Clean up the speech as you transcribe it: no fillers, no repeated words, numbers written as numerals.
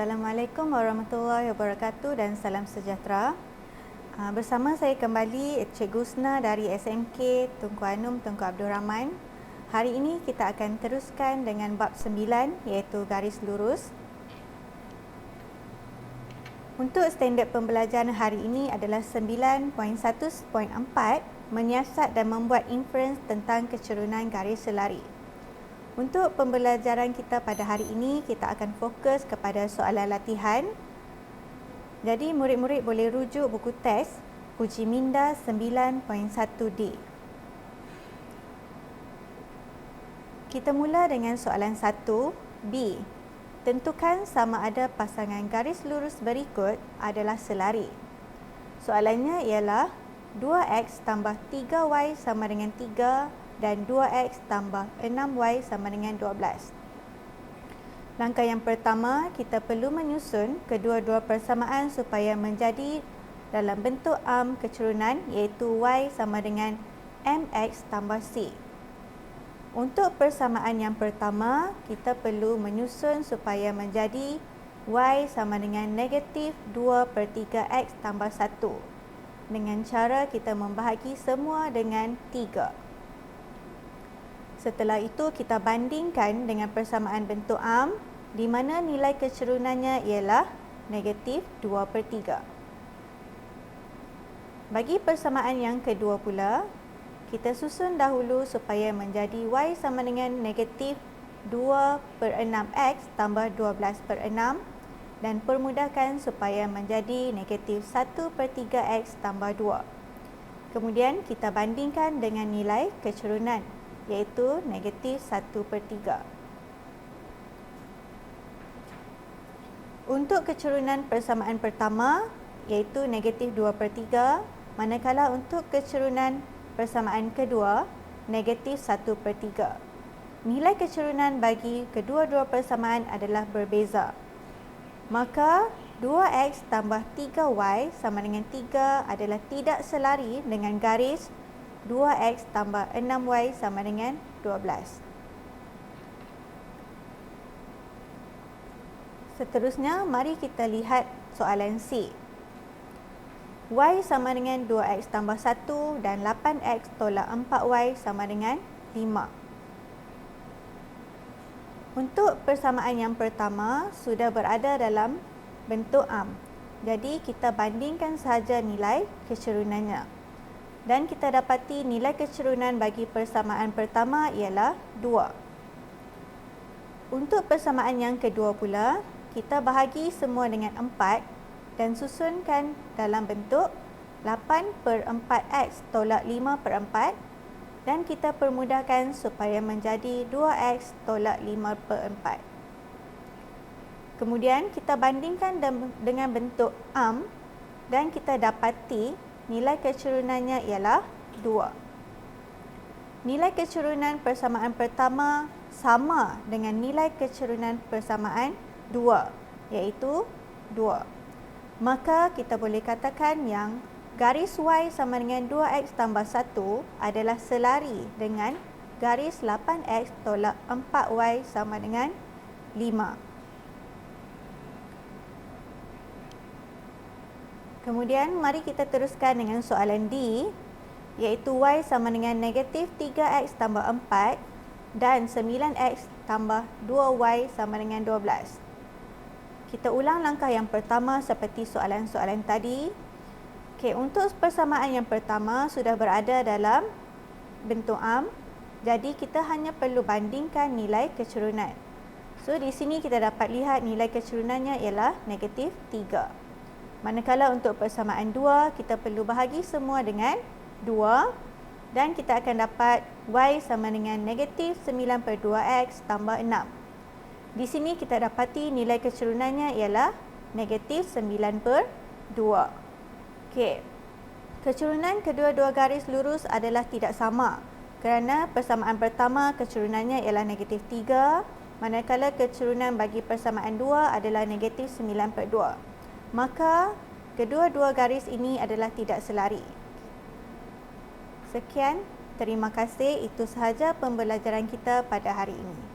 Assalamualaikum warahmatullahi wabarakatuh dan salam sejahtera. Bersama saya kembali Cikgu Husna dari SMK Tunku Anum Tunku Abdul Rahman. Hari ini kita akan teruskan dengan bab 9 iaitu garis lurus. Untuk standard pembelajaran hari ini adalah 9.1.4 menyiasat dan membuat inference tentang kecerunan garis selari. Untuk pembelajaran kita pada hari ini, kita akan fokus kepada soalan latihan. Jadi, murid-murid boleh rujuk buku teks Uji Minda 9.1D. Kita mula dengan soalan 1B. Tentukan sama ada pasangan garis lurus berikut adalah selari. Soalannya ialah 2x tambah 3y sama dengan 3 dan 2x tambah 6y sama dengan 12. Langkah yang pertama, kita perlu menyusun kedua-dua persamaan supaya menjadi dalam bentuk arm kecerunan iaitu y sama dengan mx tambah c. Untuk persamaan yang pertama, kita perlu menyusun supaya menjadi y sama dengan negatif 2/3x tambah 1 dengan cara kita membahagi semua dengan 3. Setelah itu, kita bandingkan dengan persamaan bentuk arm di mana nilai kecerunannya ialah negatif 2/3. Bagi persamaan yang kedua pula, kita susun dahulu supaya menjadi y sama dengan negatif 2/6x tambah 12/6 dan permudahkan supaya menjadi negatif 1/3x tambah 2. Kemudian kita bandingkan dengan nilai kecerunan iaitu negatif 1/3. Untuk kecerunan persamaan pertama iaitu negatif 2/3, manakala untuk kecerunan persamaan kedua negatif 1/3. Nilai kecerunan bagi kedua-dua persamaan adalah berbeza. Maka 2x tambah 3y sama dengan 3 adalah tidak selari dengan garis 2x tambah 6y sama dengan 12. Seterusnya, mari kita lihat soalan C. Y sama dengan 2x tambah 1 dan 8x tolak 4y sama dengan 5. Untuk persamaan yang pertama sudah berada dalam bentuk arm. Jadi, kita bandingkan sahaja nilai kecerunannya. Dan kita dapati nilai kecerunan bagi persamaan pertama ialah 2. Untuk persamaan yang kedua pula, kita bahagi semua dengan 4 dan susunkan dalam bentuk 8/4x tolak 5/4 dan kita permudahkan supaya menjadi 2x tolak 5/4. Kemudian kita bandingkan dengan bentuk arm dan kita dapati nilai kecerunannya ialah 2. Nilai kecerunan persamaan pertama sama dengan nilai kecerunan persamaan 2, iaitu 2. Maka kita boleh katakan yang garis y sama dengan 2x tambah 1 adalah selari dengan garis 8x tolak 4y sama dengan 5. Kemudian, mari kita teruskan dengan soalan D, iaitu y sama dengan negatif 3x tambah 4 dan 9x tambah 2y sama dengan 12. Kita ulang langkah yang pertama seperti soalan-soalan tadi. Untuk persamaan yang pertama sudah berada dalam bentuk arm, jadi kita hanya perlu bandingkan nilai kecerunan. So, di sini kita dapat lihat nilai kecerunannya ialah negatif 3. Manakala untuk persamaan 2, kita perlu bahagi semua dengan 2 dan kita akan dapat y sama dengan negatif 9/2x tambah 6. Di sini kita dapati nilai kecerunannya ialah negatif 9/2. Kecerunan kedua-dua garis lurus adalah tidak sama kerana persamaan pertama kecerunannya ialah negatif 3, manakala kecerunan bagi persamaan 2 adalah negatif 9/2. Maka kedua-dua garis ini adalah tidak selari. Sekian, terima kasih. Itu sahaja pembelajaran kita pada hari ini.